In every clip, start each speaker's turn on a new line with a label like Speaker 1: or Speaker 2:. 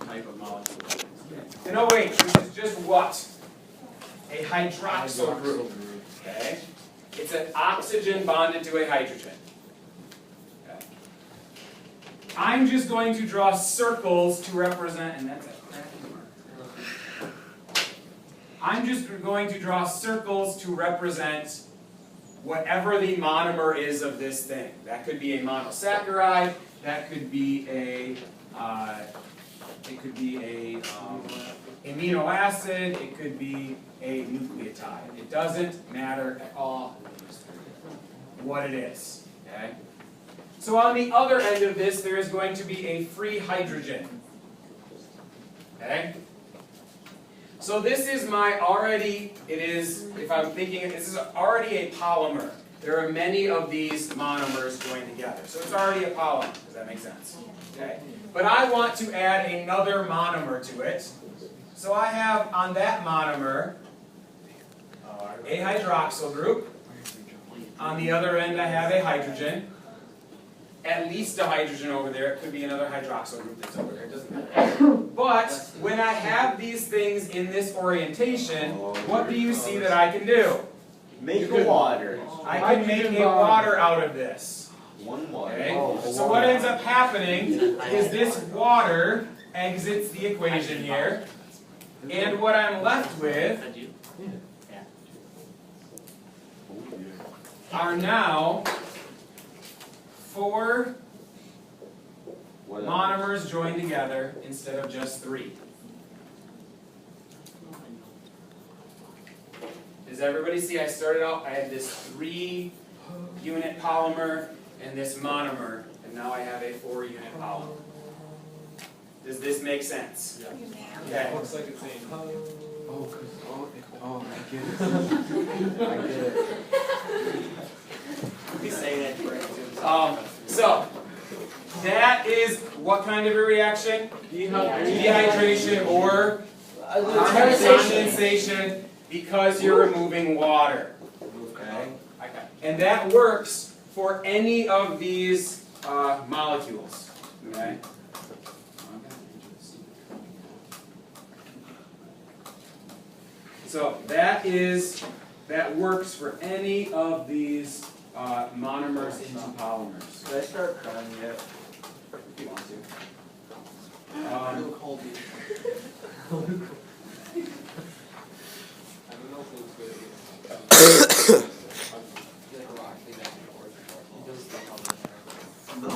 Speaker 1: type of molecule.
Speaker 2: An OH, which is just what? A hydroxyl group. Okay? It's an oxygen bonded to a hydrogen. Okay. I'm just going to draw circles to represent, and that's a crappy marker. I'm just going to draw circles to represent whatever the monomer is of this thing. That could be a monosaccharide, that could be a amino acid, it could be a nucleotide. It doesn't matter at all what it is. Okay? So on the other end of this, there is going to be a free hydrogen. Okay? So this is my already, it is, if I'm thinking, this is already a polymer. There are many of these monomers joined together. So it's already a polymer. Does that make sense? Okay. But I want to add another monomer to it. So I have on that monomer a hydroxyl group. On the other end I have a hydrogen. At least a hydrogen over there. It could be another hydroxyl group that's over there. It doesn't matter. But when I have these things in this orientation, what do you see that I can do?
Speaker 3: Make a water.
Speaker 2: I can make a water out of this.
Speaker 3: One water.
Speaker 2: Okay? So what ends up happening is this water exits the equation here. And what I'm left with are now 4 monomers joined together instead of just 3. Does everybody see? I started out, I had this 3-unit polymer and this monomer, and now I have a 4-unit polymer. Does this make sense?
Speaker 1: Yeah.
Speaker 2: Okay.
Speaker 1: Looks like it's saying,
Speaker 3: Oh, I get it. I get it.
Speaker 1: He's saying that correct too.
Speaker 2: So, that is what kind of a reaction? Dehydration or condensation, because you're removing water. Okay? And that works for any of these molecules. Okay? So that works for any of these monomers into polymers.
Speaker 3: Did I start crying yet?
Speaker 2: If you want to.
Speaker 1: I don't know if it was good. Like a rock thing that can work. He does stuff on the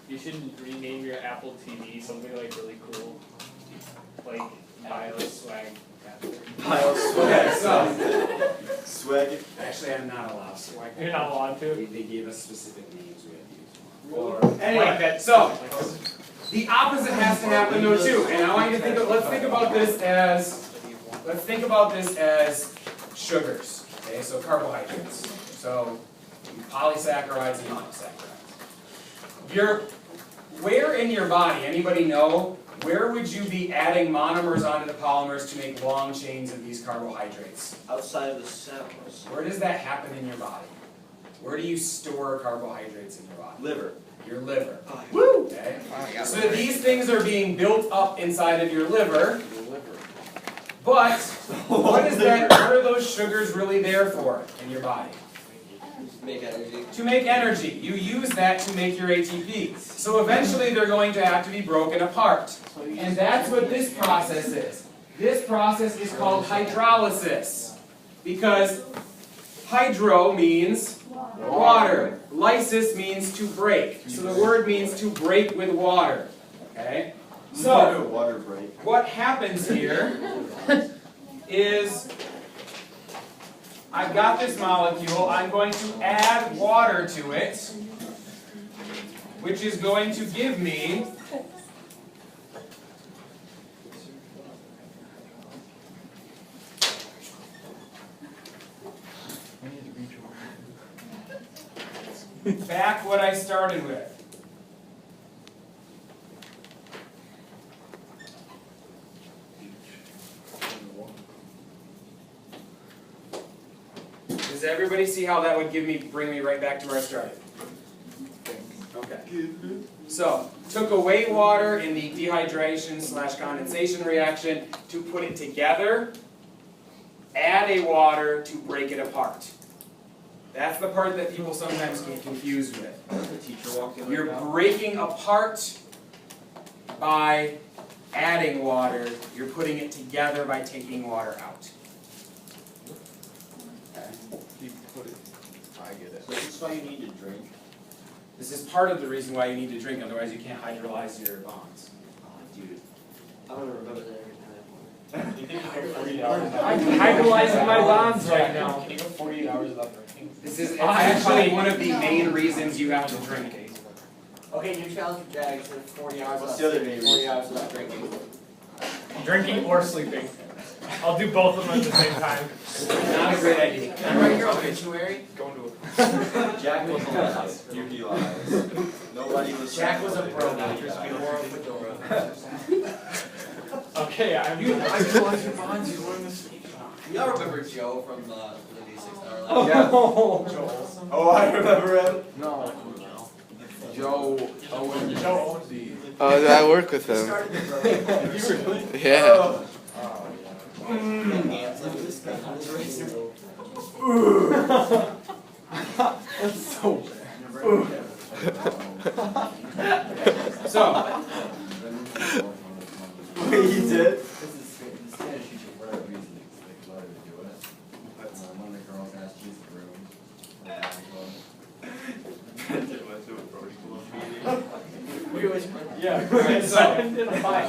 Speaker 4: You should rename your Apple TV something like really cool, like Bioswag.
Speaker 2: Okay, so
Speaker 3: Swag it.
Speaker 2: actually, I'm not allowed swag.
Speaker 4: You're not allowed to.
Speaker 2: They gave us specific names we had to use.
Speaker 4: Or
Speaker 2: Anyway,
Speaker 4: like that.
Speaker 2: so the opposite has to happen though too. And I want you to think. Let's think about this as sugars. Okay, so carbohydrates. So polysaccharides and monosaccharides. Where in your body, anybody know, where would you be adding monomers onto the polymers to make long chains of these carbohydrates?
Speaker 3: Outside of the cells.
Speaker 2: Where does that happen in your body? Where do you store carbohydrates in your body?
Speaker 3: Liver.
Speaker 2: Your liver. Woo! Okay. So these things are being built up inside of your liver. But what are those sugars really there for in your body?
Speaker 1: Make energy.
Speaker 2: To make energy. You use that to make your ATP. So eventually they're going to have to be broken apart. And that's what this process is. This process is called hydrolysis. Because hydro means water. Lysis means to break. So the word means to break with water. Okay? So
Speaker 3: water break.
Speaker 2: what happens here is I've got this molecule, I'm going to add water to it, which is going to give me back what I started with. Does everybody see how that would bring me right back to where I started? Okay. So, took away water in the dehydration/condensation reaction to put it together, add a water to break it apart. That's the part that people sometimes get confused with.
Speaker 3: The teacher walked in.
Speaker 2: You're breaking apart by adding water. You're putting it together by taking water out. Okay.
Speaker 3: I get it. So this is why you need to drink.
Speaker 2: This is part of the reason why you need to drink, otherwise you can't hydrolyze your bonds.
Speaker 3: Dude.
Speaker 1: I'm gonna remember that every time.
Speaker 5: You think you go 40 hours without
Speaker 4: I'm
Speaker 5: drinking?
Speaker 4: hydrolyzing my bonds right now.
Speaker 5: Can you go 48 hours without drinking?
Speaker 2: This is actually one of the main reasons you have to drink.
Speaker 1: Okay, new challenge for Jags for 40 hours
Speaker 3: What's
Speaker 1: without
Speaker 3: the other name?
Speaker 1: 40 hours without drinking.
Speaker 4: Drinking or sleeping. I'll do both of them at the same time.
Speaker 2: Not a great idea.
Speaker 1: Can I write your obituary?
Speaker 5: Going to
Speaker 3: Jack was alive. You lies. Nobody was.
Speaker 1: Jack was a bro.
Speaker 3: Nobody
Speaker 1: Just
Speaker 3: died.
Speaker 1: be more of a fedora.
Speaker 4: Okay, I'm.
Speaker 1: You hydrolyze your bonds, you learn this. Y'all remember Joe from the D6 Hour Life?
Speaker 3: Yeah.
Speaker 4: Oh,
Speaker 3: Oh, I remember him.
Speaker 1: No.
Speaker 5: Joe owns the.
Speaker 6: Oh, I work with him.
Speaker 1: Started the bro.
Speaker 6: Yeah.
Speaker 3: Oh.
Speaker 1: Hands like this guy on his razor.
Speaker 5: That's so
Speaker 2: So,
Speaker 3: Wait, you did?
Speaker 1: We always
Speaker 4: yeah.
Speaker 2: Alright, so,
Speaker 4: Seven and a five.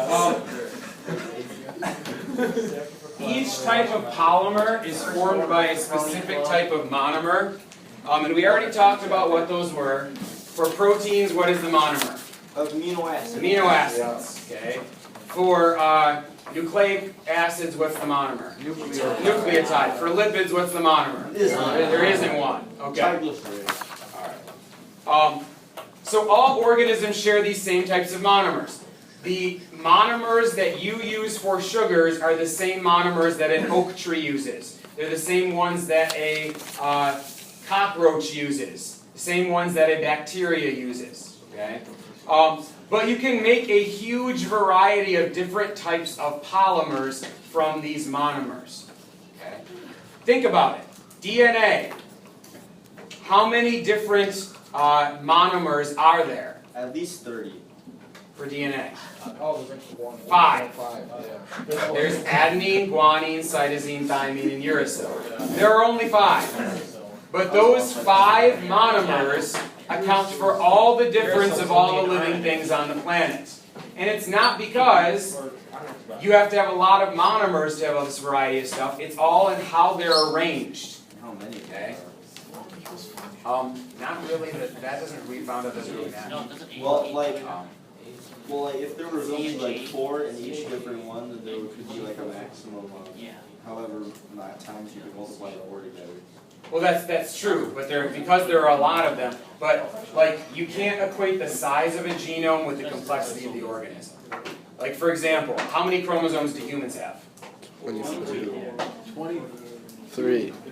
Speaker 2: each type of polymer is formed by a specific type of monomer. And we already talked about what those were. For proteins, what is the monomer?
Speaker 3: Amino acid.
Speaker 2: Amino acids, okay? For nucleic acids, what's the monomer? Nucleotide. For lipids, what's the monomer? There isn't one. Okay. So all organisms share these same types of monomers. The monomers that you use for sugars are the same monomers that an oak tree uses. They're the same ones that a cockroach uses. The same ones that a bacteria uses. Okay? But you can make a huge variety of different types of polymers from these monomers. Okay? Think about it. DNA. How many different monomers are there
Speaker 3: At least 30.
Speaker 2: for DNA?
Speaker 5: Oh, there's like one.
Speaker 2: 5.
Speaker 5: Yeah.
Speaker 2: There's adenine, guanine, cytosine, thymine, and uracil. There are only 5. But those 5 monomers account for all the difference of all the living things on the planet. And it's not because you have to have a lot of monomers to have all this variety of stuff. It's all in how they're arranged.
Speaker 3: How many?
Speaker 2: Okay? Not really. That doesn't. We found out doesn't really matter.
Speaker 3: Well, like if there was only like 4 in each different one, then there could be like a maximum of however many times you could multiply the 4 together.
Speaker 2: Well, that's true, but because there are a lot of them. But like you can't equate the size of a genome with the complexity of the organism. Like for example, how many chromosomes do humans have?
Speaker 6: 23.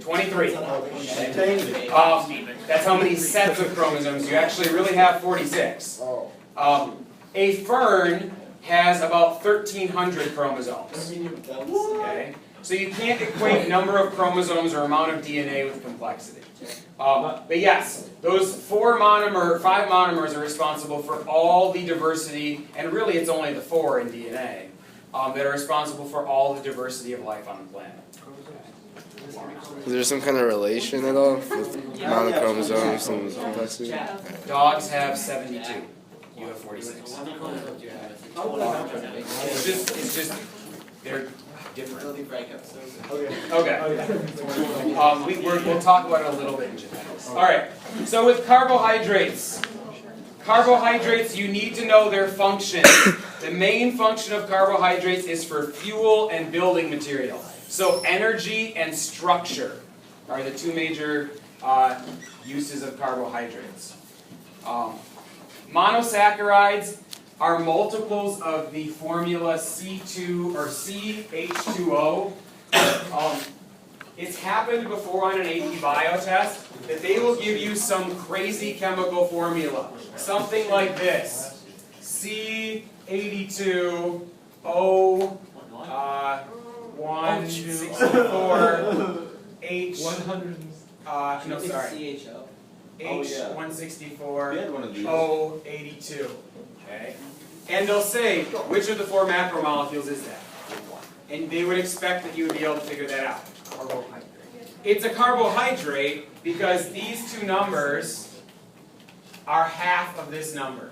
Speaker 2: 23. Okay. That's how many sets of chromosomes. You actually really have 46. A fern has about 1,300 chromosomes. Okay. So you can't equate number of chromosomes or amount of DNA with complexity. But yes, those 5 monomers are responsible for all the diversity, and really it's only the 4 in DNA, that are responsible for all the diversity of life on the planet.
Speaker 6: Is there some kind of relation at all with amount of chromosomes and complexity?
Speaker 2: Dogs have 72. You have 46. It's just, they're different. Okay. We'll talk about it a little bit in genetics. Alright, so with carbohydrates. Carbohydrates, you need to know their function. The main function of carbohydrates is for fuel and building material. So energy and structure are the 2 major uses of carbohydrates. Monosaccharides are multiples of the formula C2 or CH2O. it's happened before on an AP Bio test that they will give you some crazy chemical formula. Something like this. C82O 164 H
Speaker 4: 100.
Speaker 2: no sorry.
Speaker 1: CHO.
Speaker 2: H164
Speaker 3: We had one of these.
Speaker 2: O82. Okay? And they'll say, which of the 4 macromolecules is that? And they would expect that you would be able to figure that out.
Speaker 5: Carbohydrate.
Speaker 2: It's a carbohydrate because these two numbers are half of this number.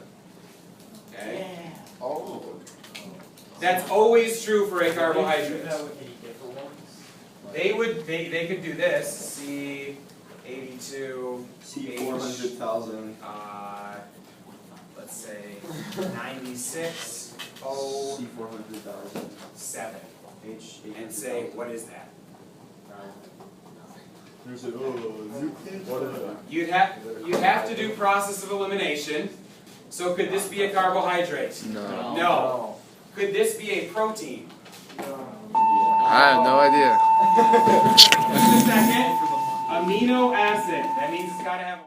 Speaker 2: Okay?
Speaker 5: Oh.
Speaker 2: That's always true for a carbohydrate. They could do this. C82
Speaker 3: C400,000.
Speaker 2: Let's say 96 O
Speaker 3: C400,000.
Speaker 2: 7.
Speaker 3: H.
Speaker 2: And say, what is that?
Speaker 3: There's a what is that?
Speaker 2: You'd have to do process of elimination. So could this be a carbohydrate?
Speaker 6: No.
Speaker 2: No. Could this be a protein?
Speaker 6: I have no idea.
Speaker 2: Just a second. Amino acid. That means it's got to have